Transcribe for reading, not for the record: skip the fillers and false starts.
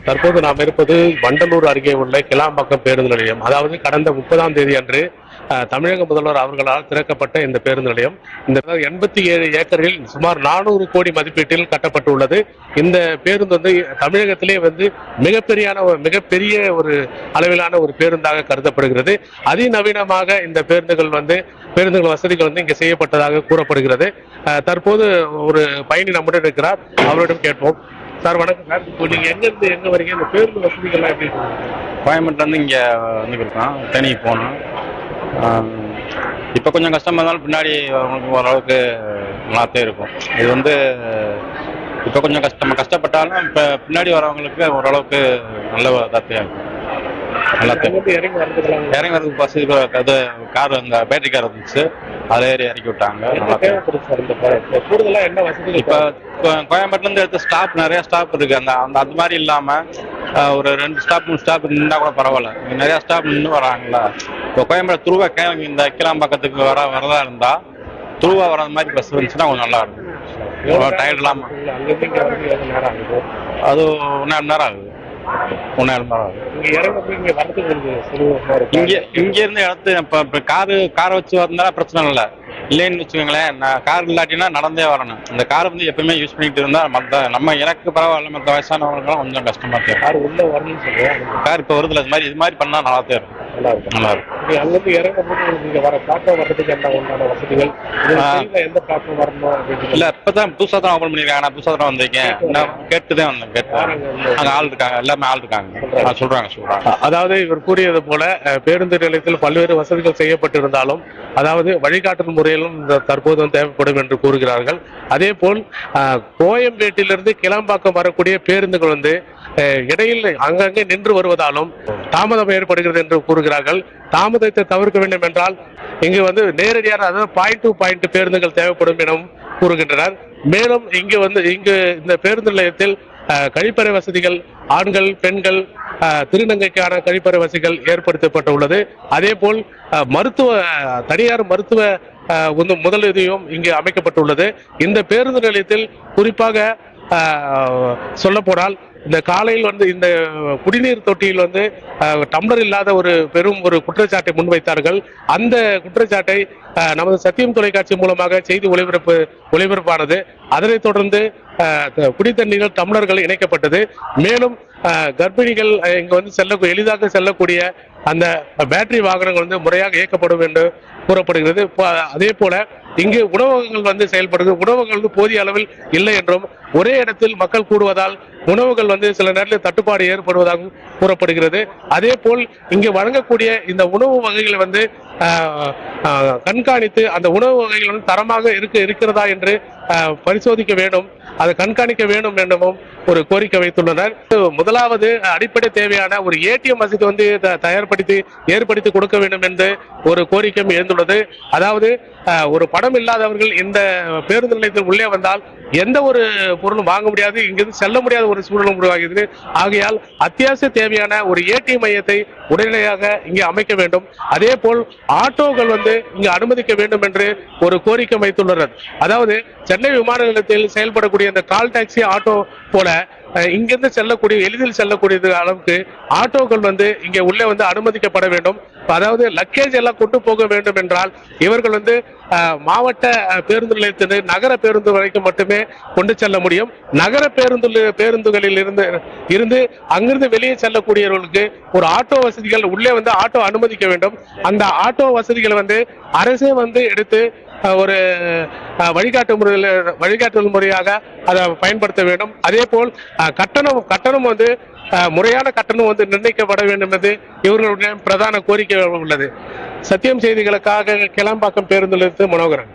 தற்போது நாம் இருப்பது வண்டலூர் அருகே உள்ள கிளாம்பாக்கம் பேருந்து நிலையம். அதாவது கடந்த 30ஆம் தேதி அன்று தமிழக முதல்வர் அவர்களால் திறக்கப்பட்ட இந்த பேருந்து நிலையம் இந்த 87 ஏக்கரில் சுமார் 400 கோடி மதிப்பீட்டில் கட்டப்பட்டுள்ளது. இந்த பேருந்து வந்து தமிழகத்திலே வந்து மிகப்பெரிய ஒரு அளவிலான ஒரு பேருந்தாக கருதப்படுகிறது. அதிநவீனமாக இந்த பேருந்துகள் வசதிகள் வந்து இங்கே செய்யப்பட்டதாக கூறப்படுகிறது. தற்போது ஒரு பயணி நம்முடன் இருக்கிறார், அவரிடம் கேட்போம். சார் வணக்கம் சார். இப்போ நீங்க எங்க வரீங்க? இந்த பேருந்து வசதிகள்லாம் எப்படி இருக்கு? கோயம்பேட்டிலேருந்து இங்கே வந்துருக்கோம், தேனி போகணும். இப்போ கொஞ்சம் கஷ்டமாக இருந்தாலும் பின்னாடி அவங்களுக்கு ஓரளவுக்கு நல்லாத்தே இருக்கும். இது வந்து இப்போ கொஞ்சம் கஷ்டப்பட்டாலும் இப்போ பின்னாடி வரவங்களுக்கு ஓரளவுக்கு நல்ல இதாத்தையாக இருக்கும். இறங்கி வரதுக்கு பஸ் அது கார், அந்த பேட்டரி கார் இருந்துச்சு, அதை ஏறி இறக்கி விட்டாங்க. கூடுதலா என்ன வசதி? இப்போ கோயம்பேட்டிலேருந்து எடுத்த ஸ்டாப் நிறைய ஸ்டாப் இருக்கு. அது மாதிரி இல்லாமல் ஒரு 2 ஸ்டாப் 3 ஸ்டாப் நின்றா கூட பரவாயில்ல. நிறைய ஸ்டாப் நின்று வராங்களா. இப்போ கோயம்பேடு துருவா இந்த கிளாம்பாக்கத்துக்கு வரதா இருந்தா துருவா வர மாதிரி பஸ் இருந்துச்சுன்னா கொஞ்சம் நல்லா இருக்கும். டயர்ட் இல்லாமல் அது 1.5 மணி நேரம் ஆகுது. 1.5 மணி நேரம் ஆகுது. இங்க இருந்து இடத்து இப்ப காரை வச்சு வந்தா பிரச்சனை இல்லை. இல்லைன்னு வச்சுக்கோங்களேன், நான் கார் இல்லாட்டினா நடந்தே வரணும். இந்த கார் வந்து எப்பவுமே யூஸ் பண்ணிட்டு இருந்தா நம்ம எனக்கு பரவாயில்ல, மற்ற வயசானவங்களுக்குலாம் கொஞ்சம் கஷ்டமா இருக்கும். கார் உள்ள வரணும்னு சொல்லுவேன். கார் இப்ப வருதுல, இது மாதிரி பண்ணா நல்லாத்தே இருக்கும். நல்லா இருக்கும். அங்கிருந்து இறங்கும்போது நீங்க வர பிளாட்ஃபார்ம் வர்றதுக்கு என்ன உண்டான வசதிகள், எந்த பிளாட்ஃபார்ம் வரணும் அப்படின்னு? இல்ல, இப்பதான் புதுசா தான் ஓபன் பண்ணிருக்காங்க. நான் புதுசா தான் வந்திருக்கேன். கேட்டுதான் வந்தேன். அங்க ஆள் இருக்காங்க, எல்லாமே ஆள் இருக்காங்க, சொல்றாங்க. அதாவது இவர் கூறியது போல பேருந்து நிலையத்தில் பல்வேறு வசதிகள் செய்யப்பட்டிருந்தாலும், அதாவது வழிகாட்டல் முறையிலும் தற்போது தேவைப்படும் என்று கூறுகிறார்கள். அதே போல் கோயம்பேட்டிலிருந்து கிளாம்பாக்கம் வரக்கூடிய பேருந்துகள் வந்து இடையில் அங்கங்கே நின்று வருவதாலும் தாமதம் ஏற்படுகிறது என்று கூறுகிறார்கள். தாமதத்தை தவிர்க்க வேண்டும் என்றால் இங்கு வந்து நேரடியான, அதாவது பாயிண்ட் டு பாயிண்ட் பேருந்துகள் தேவைப்படும் எனவும் கூறுகின்றனர். மேலும் இங்கு இந்த பேருந்து நிலையத்தில் கழிப்பறை வசதிகள், ஆண்கள் பெண்கள் திருநங்கைக்கான கழிப்பறை வசதிகள் ஏற்படுத்தப்பட்டுள்ளது. அதே போல் தனியார் மருத்துவ முதலுதவியும் இங்கு அமைக்கப்பட்டுள்ளது. இந்த பேருந்து நிலையத்தில் குறிப்பாக சொல்ல போனால் இந்த காலையில் வந்து இந்த குடிநீர் தொட்டியில் வந்து டம்ளர் இல்லாத ஒரு குற்றச்சாட்டை முன்வைத்தார்கள். அந்த குற்றச்சாட்டை நமது சத்தியம் தொலைக்காட்சி மூலமாக செய்தி ஒளிபரப்பானது. அதனைத் தொடர்ந்து குடித்தண்ணீர்கள் டம்ளர்கள் இணைக்கப்பட்டது. மேலும் கர்ப்பிணிகள் இங்கு வந்து எளிதாக செல்லக்கூடிய அந்த பேட்டரி வாகனங்கள் வந்து முறையாக இயக்கப்படும் என்று கூறப்படுகிறது. அதே போல இங்கு உணவகங்கள் வந்து செயல்படுகிறது. உணவகங்கள் வந்து போதிய அளவில் இல்லை என்றும், ஒரே இடத்தில் மக்கள் கூடுவதால் உணவுகள் வந்து சில நேரத்தில் தட்டுப்பாடு ஏற்படுவதாகவும் கூறப்படுகிறது. அதே போல் இங்கு வழங்கக்கூடிய இந்த உணவு வகைகளை வந்து கண்காணித்து அந்த உணவு வகைகள் வந்து தரமாக இருக்கிறதா என்று பரிசோதிக்க வேண்டும், அதை கண்காணிக்க வேண்டும் எனவும் ஒரு கோரிக்கை வைத்துள்ளனர். முதலாவது அடிப்படை தேவையான ஒரு ஏடிஎம் வசதி வந்து ஏற்படுத்தி கொடுக்க வேண்டும் என்று ஒரு கோரிக்கையும் எழுந்துள்ளது. அதாவது ஒரு பணம் இல்லாதவர்கள் இந்த பேருந்து நிலையத்தில் உள்ளே வந்தால் எந்த ஒரு பொருளும் வாங்க முடியாது, இங்கிருந்து செல்ல முடியாத ஒரு சூழலும் உருவாகிறது. ஆகையால் அத்தியாவசிய தேவையான ஒரு ஏடிஎம் மையத்தை உடனடியாக இங்கே அமைக்க வேண்டும். அதே போல் ஆட்டோக்கள் வந்து இங்கு அனுமதிக்க வேண்டும் என்று ஒரு கோரிக்கை வைத்துள்ளனர். அதாவது சென்னை விமான நிலையத்தில் செயல்படக்கூடிய இந்த கால் டாக்ஸி ஆட்டோ போல இங்கிருந்து எளிதில் செல்லக்கூடிய அளவுக்கு ஆட்டோக்கள் வந்து இங்கே உள்ளே வந்து அனுமதிக்கப்பட வேண்டும். அதாவது லக்கேஜ் எல்லாம் கொண்டு போக வேண்டும் என்றால் இவர்கள் வந்து மாவட்ட பேருந்து நிலையத்தில் நகர பேருந்து வரைக்கும் மட்டுமே கொண்டு செல்ல முடியும். நகர பேருந்துகளில் இருந்து அங்கிருந்து வெளியே செல்லக்கூடியவர்களுக்கு ஒரு ஆட்டோ வசதிகள் உள்ளே வந்து ஆட்டோ அனுமதிக்க வேண்டும். அந்த ஆட்டோ வசதிகளை வந்து அரசே வந்து எடுத்து ஒரு வழிகாட்டுதல் முறையாக அதை பயன்படுத்த வேண்டும். அதே போல் கட்டணம் வந்து முறையான கட்டணம் வந்து நிர்ணயிக்கப்பட வேண்டும் என்று இவர்களுடைய பிரதான கோரிக்கை உள்ளது. சத்தியம் செய்திகளுக்காக கிளாம்பாக்கம் பேருந்து நிலையத்தில் மனோகரன்.